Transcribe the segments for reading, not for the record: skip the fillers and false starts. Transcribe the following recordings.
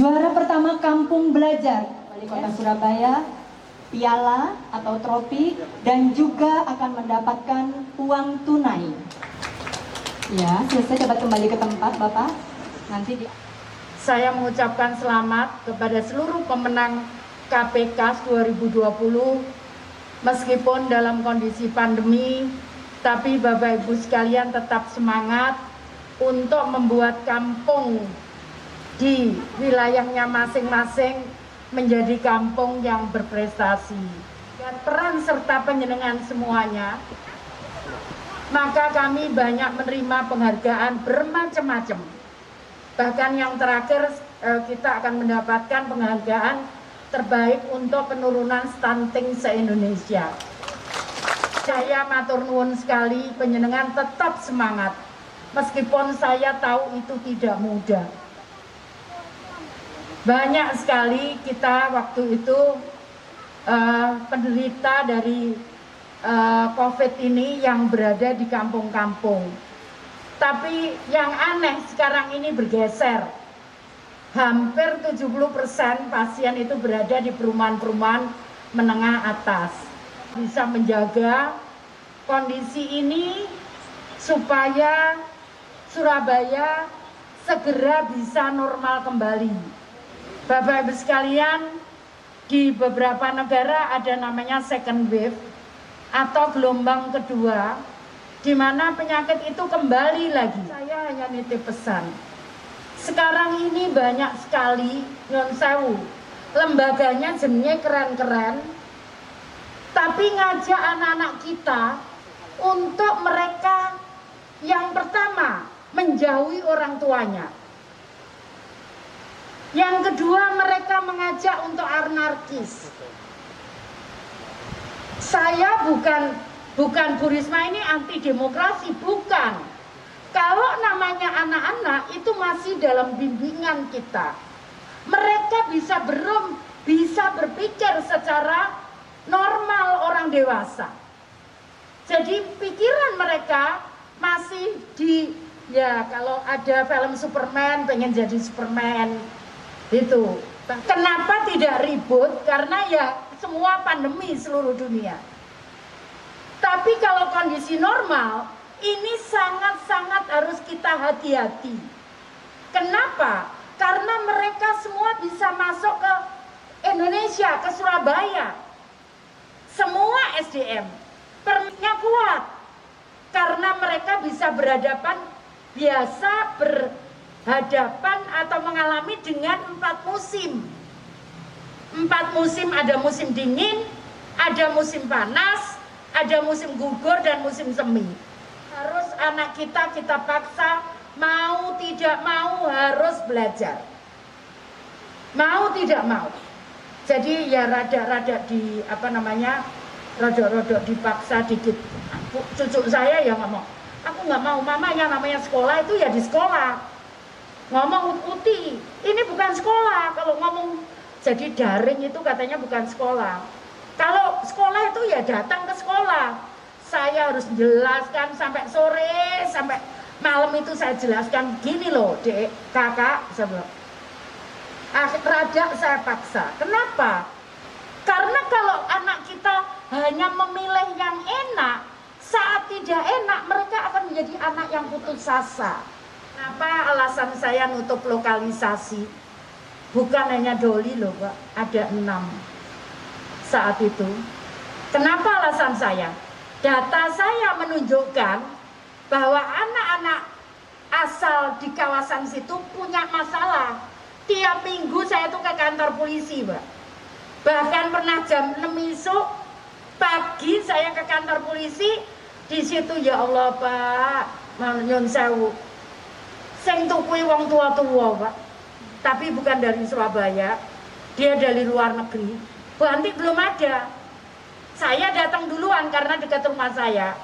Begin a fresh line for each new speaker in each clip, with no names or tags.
Juara pertama Kampung Belajar Wali Kota Surabaya, piala atau trofi, dan juga akan mendapatkan uang tunai. Ya, selesai, dapat kembali ke tempat Bapak.
Saya mengucapkan selamat kepada seluruh pemenang KPKS 2020. Meskipun dalam kondisi pandemi, tapi Bapak Ibu sekalian tetap semangat untuk membuat kampung di wilayahnya masing-masing menjadi kampung yang berprestasi. Dan peran serta penjenengan semuanya, maka kami banyak menerima penghargaan bermacam-macam. Bahkan yang terakhir kita akan mendapatkan penghargaan terbaik untuk penurunan stunting se-Indonesia. Saya matur nuwun sekali, penjenengan tetap semangat. Meskipun saya tahu itu tidak mudah. Banyak sekali kita waktu itu penderita dari COVID ini yang berada di kampung-kampung. Tapi yang aneh sekarang ini bergeser. Hampir 70% pasien itu berada di perumahan-perumahan menengah atas. Bisa menjaga kondisi ini supaya Surabaya segera bisa normal kembali. Bapak Ibu sekalian, di beberapa negara ada namanya second wave atau gelombang kedua, di mana penyakit itu kembali lagi. Saya hanya nitip pesan. Sekarang ini banyak sekali, nyun sewu, lembaganya jenenge keren-keren, tapi ngajak anak-anak kita untuk mereka yang pertama menjauhi orang tuanya. Yang kedua, mereka mengajak untuk anarkis. Saya bukan Bu Risma ini anti demokrasi, bukan. Kalau namanya anak-anak itu masih dalam bimbingan kita. Mereka bisa berpikir secara normal orang dewasa. Jadi pikiran mereka masih kalau ada film Superman, pengen jadi Superman. Itu. Kenapa tidak ribut? Karena ya semua pandemi seluruh dunia. Tapi kalau kondisi normal, ini sangat-sangat harus kita hati-hati. Kenapa? Karena mereka semua bisa masuk ke Indonesia, ke Surabaya. Semua SDM permitnya kuat. Karena mereka bisa berhadapan atau mengalami dengan 4 musim. 4 musim, ada musim dingin, ada musim panas, ada musim gugur dan musim semi. Harus anak kita paksa, mau tidak mau harus belajar. Mau tidak mau. Jadi ya rada-rada rada-rada dipaksa dikit. Cucu saya ya ngomong, aku nggak mau, mama yang namanya sekolah itu ya di sekolah. Ngomong uti, ini bukan sekolah. Kalau ngomong jadi daring itu katanya bukan sekolah. Kalau sekolah itu ya datang ke sekolah. Saya harus jelaskan sampai sore, sampai malam itu saya jelaskan gini loh, dek, kakak, rada saya paksa. Kenapa? Karena kalau anak kita hanya memilih yang enak, saat tidak enak mereka akan menjadi anak yang putus asa. Kenapa alasan saya nutup lokalisasi? Bukan hanya Doli loh Pak, ada 6 saat itu. Kenapa alasan saya? Data saya menunjukkan bahwa anak-anak asal di kawasan situ punya masalah. Tiap minggu saya tuh ke kantor polisi Pak. Bahkan pernah jam 6 isuk pagi saya ke kantor polisi. Di situ ya Allah Pak, nyun sewu, sing tukui wong tua-tua Pak, tapi bukan dari Surabaya, dia dari luar negeri. Bantik belum ada. Saya datang duluan karena dekat rumah saya,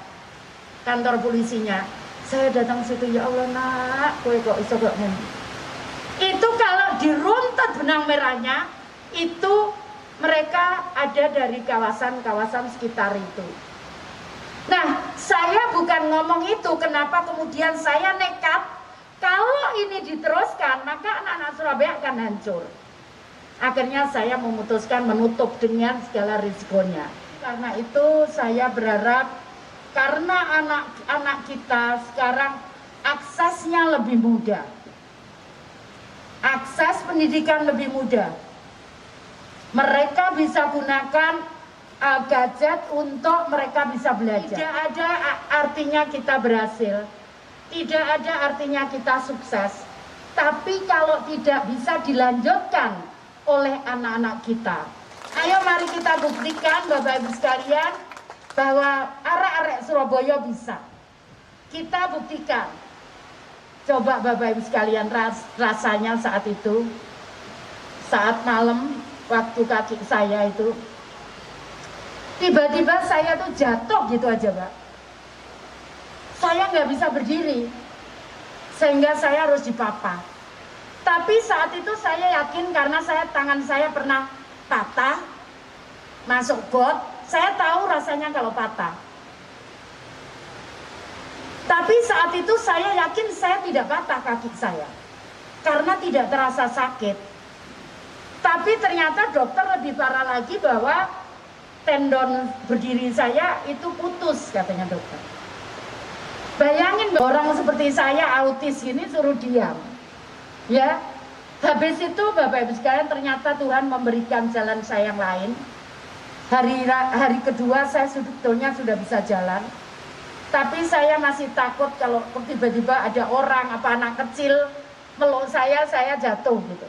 kantor polisinya. Saya datang situ, ya Allah nak, kowe kok iso kok ngene. Itu kalau diruntut benang merahnya, itu mereka ada dari kawasan-kawasan sekitar itu. Nah, saya bukan ngomong itu, kenapa kemudian saya nekat Kalau ini diteruskan, maka anak-anak Surabaya akan hancur. Akhirnya saya memutuskan menutup dengan segala risikonya. Karena itu saya berharap, karena anak-anak kita sekarang aksesnya lebih mudah, akses pendidikan lebih mudah, mereka bisa gunakan gadget untuk mereka bisa belajar. Tidak ada artinya kita berhasil, tidak ada artinya kita sukses, tapi kalau tidak bisa dilanjutkan oleh anak-anak kita. Ayo mari kita buktikan Bapak Ibu sekalian bahwa arek-arek Surabaya bisa. Kita buktikan. Coba Bapak Ibu sekalian rasanya saat itu, saat malam waktu kaki saya itu, tiba-tiba saya tuh jatuh gitu aja, Pak. Saya nggak bisa berdiri, sehingga saya harus dipapa. Tapi saat itu saya yakin karena tangan saya pernah patah, masuk got, saya tahu rasanya kalau patah. Tapi saat itu saya yakin saya tidak patah kaki saya, karena tidak terasa sakit. Tapi ternyata dokter lebih parah lagi bahwa tendon berdiri saya itu putus, katanya dokter. Bayangin orang seperti saya autis gini suruh diam. Ya, habis itu Bapak Ibu sekalian ternyata Tuhan memberikan jalan saya yang lain. Hari kedua saya sebetulnya sudah bisa jalan, tapi saya masih takut kalau tiba-tiba ada orang apa anak kecil meluk saya jatuh gitu.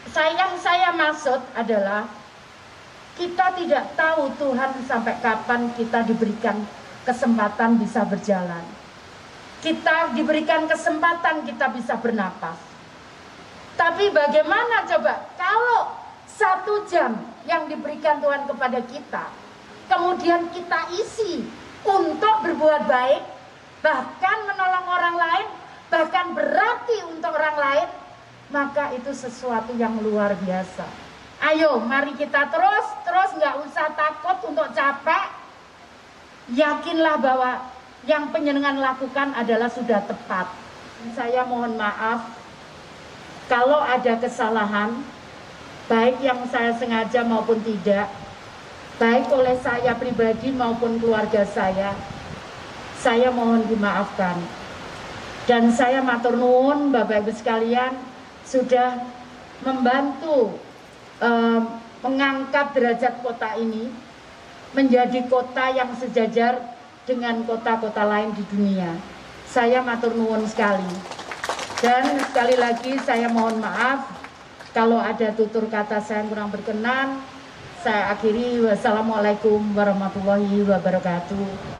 Yang saya maksud adalah kita tidak tahu Tuhan sampai kapan kita diberikan kesempatan bisa berjalan. Kita diberikan kesempatan kita bisa bernapas. Tapi bagaimana coba kalau 1 jam yang diberikan Tuhan kepada kita, kemudian kita isi untuk berbuat baik, bahkan menolong orang lain, bahkan berarti untuk orang lain, maka itu sesuatu yang luar biasa. Ayo mari kita terus nggak usah takut untuk capek. Yakinlah bahwa yang panjenengan lakukan adalah sudah tepat. Saya mohon maaf kalau ada kesalahan, baik yang saya sengaja maupun tidak, baik oleh saya pribadi maupun keluarga saya mohon dimaafkan. Dan saya matur nuwun Bapak Ibu sekalian sudah membantu mengangkat derajat kota ini menjadi kota yang sejajar dengan kota-kota lain di dunia. Saya matur nuwun sekali. Dan sekali lagi saya mohon maaf kalau ada tutur kata saya yang kurang berkenan. Saya akhiri, wassalamualaikum warahmatullahi wabarakatuh.